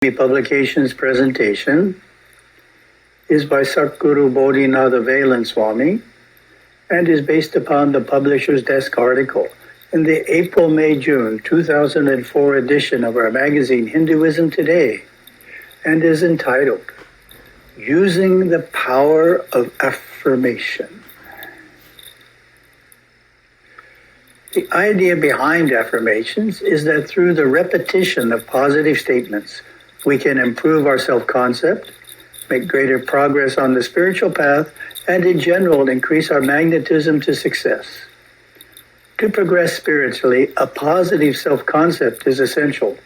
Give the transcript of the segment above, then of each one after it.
Veylanswami Publications presentation is by Satgurú Bodhinatha Veylanswami and is based upon the Publisher's Desk article in the April, May, June 2004 edition of our magazine Hinduism Today, and is entitled Using the Power of Affirmation. The idea behind affirmations is that through the repetition of positive statements, we can improve our self-concept, make greater progress on the spiritual path, and in general increase our magnetism to success. To progress spiritually, a positive self-concept is essential.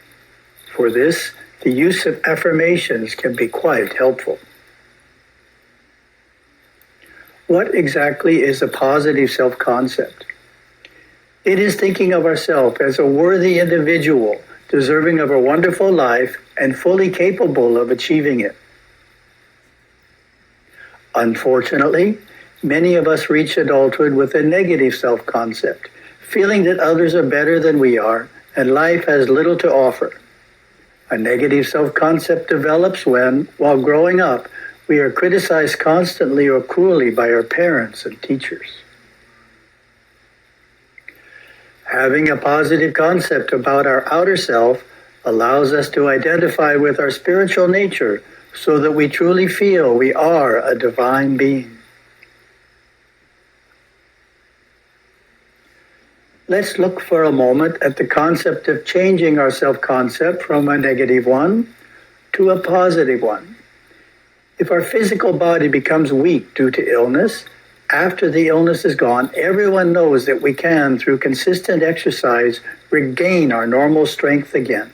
For this, the use of affirmations can be quite helpful. What exactly is a positive self-concept? It is thinking of ourselves as a worthy individual, deserving of a wonderful life and fully capable of achieving it. Unfortunately, many of us reach adulthood with a negative self-concept, feeling that others are better than we are and life has little to offer. A negative self-concept develops when, while growing up, we are criticized constantly or cruelly by our parents and teachers. Having a positive concept about our outer self allows us to identify with our spiritual nature so that we truly feel we are a divine being. Let's look for a moment at the concept of changing our self-concept from a negative one to a positive one. If our physical body becomes weak due to illness, after the illness is gone, everyone knows that we can, through consistent exercise, regain our normal strength again.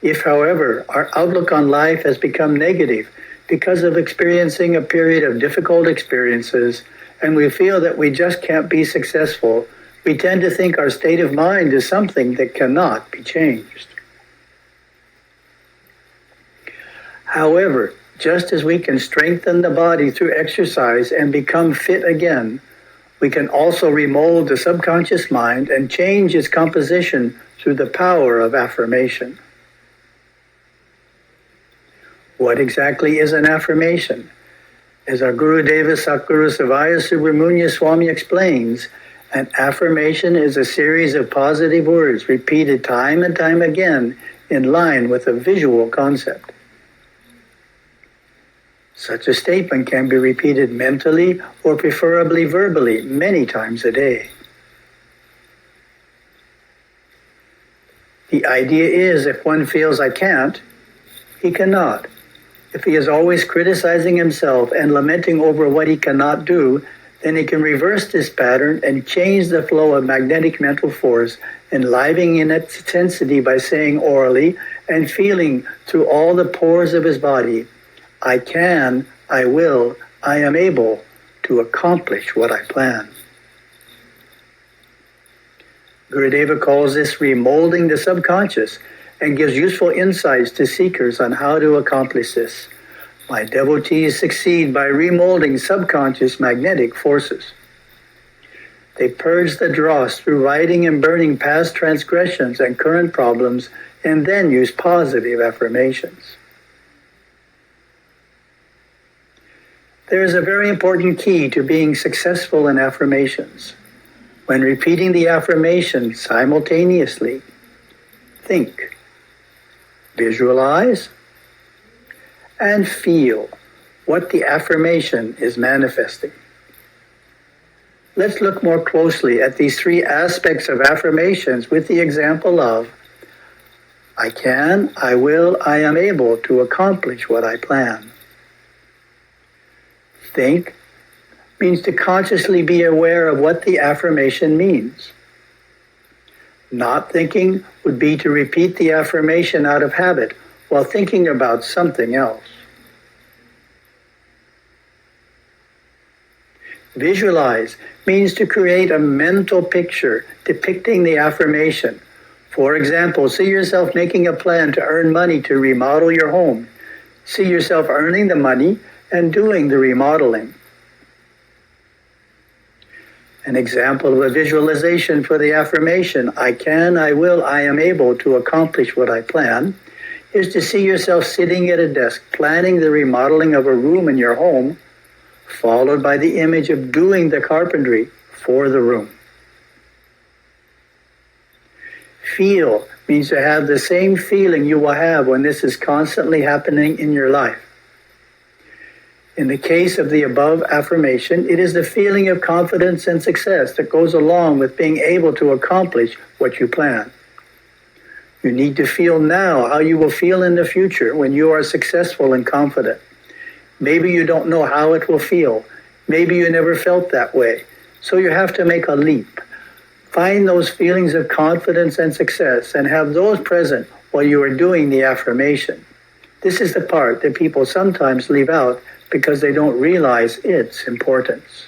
If, however, our outlook on life has become negative because of experiencing a period of difficult experiences, and we feel that we just can't be successful, we tend to think our state of mind is something that cannot be changed. However, just as we can strengthen the body through exercise and become fit again, we can also remold the subconscious mind and change its composition through the power of affirmation. What exactly is an affirmation? As our Gurudeva Satguru Savaya Subramanya Swami explains, an affirmation is a series of positive words repeated time and time again in line with a visual concept. Such a statement can be repeated mentally or preferably verbally many times a day. The idea is if one feels I can't, he cannot. If he is always criticizing himself and lamenting over what he cannot do, then he can reverse this pattern and change the flow of magnetic mental force, enlivening in its intensity by saying orally and feeling through all the pores of his body, I can, I will, I am able to accomplish what I plan. Gurudeva calls this remolding the subconscious and gives useful insights to seekers on how to accomplish this. My devotees succeed by remolding subconscious magnetic forces. They purge the dross through writing and burning past transgressions and current problems, and then use positive affirmations. There is a very important key to being successful in affirmations. When repeating the affirmation simultaneously, think, visualize, and feel what the affirmation is manifesting. Let's look more closely at these three aspects of affirmations with the example of I can, I will, I am able to accomplish what I plan. Think means to consciously be aware of what the affirmation means. Not thinking would be to repeat the affirmation out of habit while thinking about something else. Visualize means to create a mental picture depicting the affirmation. For example, see yourself making a plan to earn money to remodel your home. See yourself earning the money and doing the remodeling. An example of a visualization for the affirmation, I can, I will, I am able to accomplish what I plan, is to see yourself sitting at a desk planning the remodeling of a room in your home, followed by the image of doing the carpentry for the room. Feel means to have the same feeling you will have when this is constantly happening in your life. In the case of the above affirmation, it is the feeling of confidence and success that goes along with being able to accomplish what you plan. You need to feel now how you will feel in the future when you are successful and confident. Maybe you don't know how it will feel. Maybe you never felt that way. So you have to make a leap. Find those feelings of confidence and success and have those present while you are doing the affirmation. This is the part that people sometimes leave out because they don't realize its importance.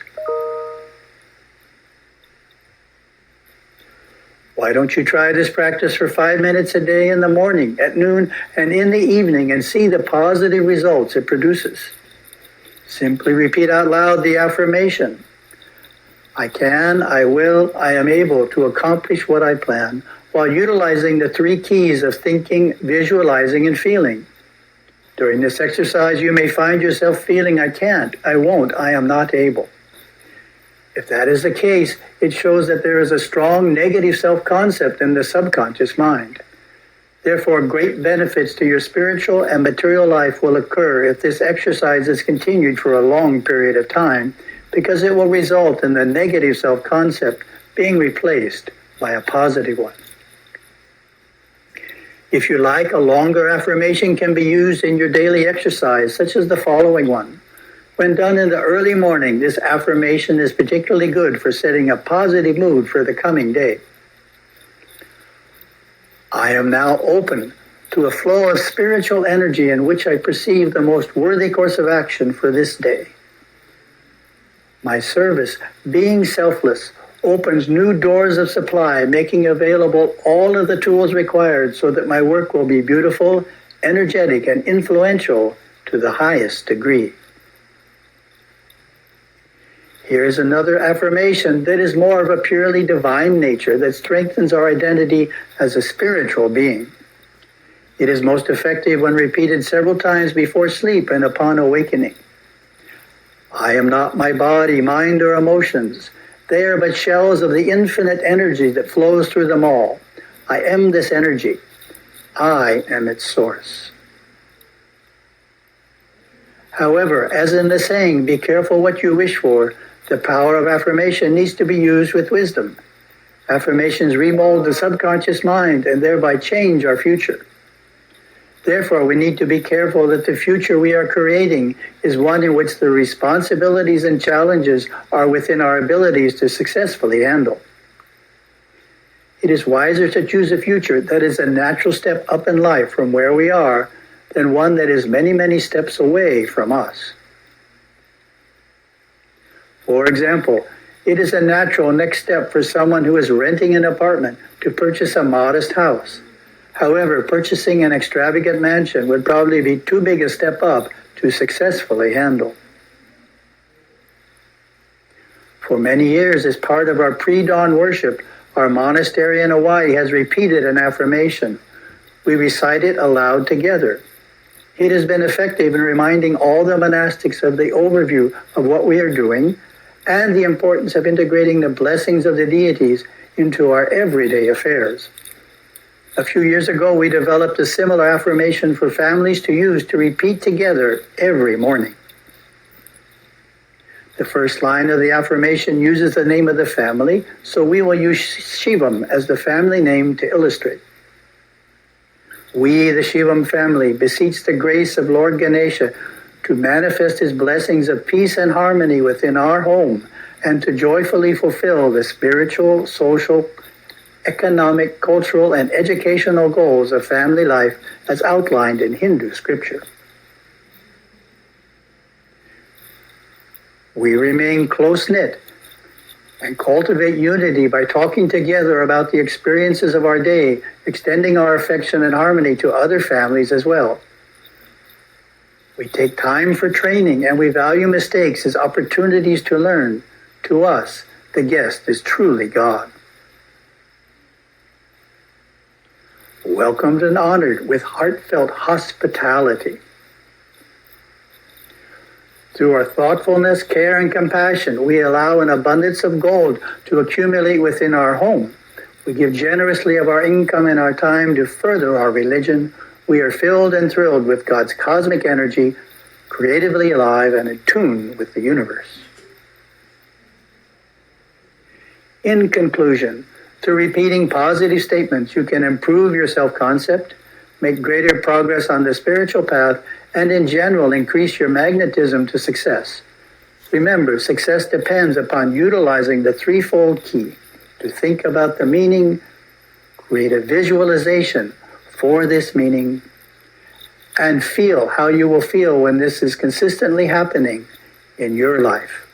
Why don't you try this practice for 5 minutes a day in the morning, at noon, and in the evening and see the positive results it produces? Simply repeat out loud the affirmation. I can, I will, I am able to accomplish what I plan, while utilizing the 3 keys of thinking, visualizing, and feeling. During this exercise, you may find yourself feeling, I can't, I won't, I am not able. If that is the case, it shows that there is a strong negative self-concept in the subconscious mind. Therefore, great benefits to your spiritual and material life will occur if this exercise is continued for a long period of time, because it will result in the negative self-concept being replaced by a positive one. If you like, a longer affirmation can be used in your daily exercise, such as the following one. When done in the early morning, this affirmation is particularly good for setting a positive mood for the coming day. I am now open to a flow of spiritual energy in which I perceive the most worthy course of action for this day. My service, being selfless, opens new doors of supply, making available all of the tools required so that my work will be beautiful, energetic, and influential to the highest degree. Here is another affirmation that is more of a purely divine nature that strengthens our identity as a spiritual being. It is most effective when repeated several times before sleep and upon awakening. I am not my body, mind, or emotions. They are but shells of the infinite energy that flows through them all. I am this energy. I am its source. However, as in the saying, be careful what you wish for, the power of affirmation needs to be used with wisdom. Affirmations remold the subconscious mind and thereby change our future. Therefore, we need to be careful that the future we are creating is one in which the responsibilities and challenges are within our abilities to successfully handle. It is wiser to choose a future that is a natural step up in life from where we are than one that is many, many steps away from us. For example, it is a natural next step for someone who is renting an apartment to purchase a modest house. However, purchasing an extravagant mansion would probably be too big a step up to successfully handle. For many years, as part of our pre-dawn worship, our monastery in Hawaii has repeated an affirmation. We recite it aloud together. It has been effective in reminding all the monastics of the overview of what we are doing and the importance of integrating the blessings of the deities into our everyday affairs. A few years ago, we developed a similar affirmation for families to use to repeat together every morning. The first line of the affirmation uses the name of the family, so we will use Shivam as the family name to illustrate. We, the Shivam family, beseech the grace of Lord Ganesha to manifest his blessings of peace and harmony within our home and to joyfully fulfill the spiritual, social, economic, cultural, and educational goals of family life as outlined in Hindu scripture. We remain close-knit and cultivate unity by talking together about the experiences of our day, extending our affection and harmony to other families as well. We take time for training and we value mistakes as opportunities to learn. To us, the guest is truly God. Welcomed and honored with heartfelt hospitality. Through our thoughtfulness, care, and compassion, we allow an abundance of gold to accumulate within our home. We give generously of our income and our time to further our religion. We are filled and thrilled with God's cosmic energy, creatively alive and in tune with the universe. In conclusion, through repeating positive statements, you can improve your self-concept, make greater progress on the spiritual path, and in general, increase your magnetism to success. Remember, success depends upon utilizing the threefold key: to think about the meaning, create a visualization for this meaning, and feel how you will feel when this is consistently happening in your life.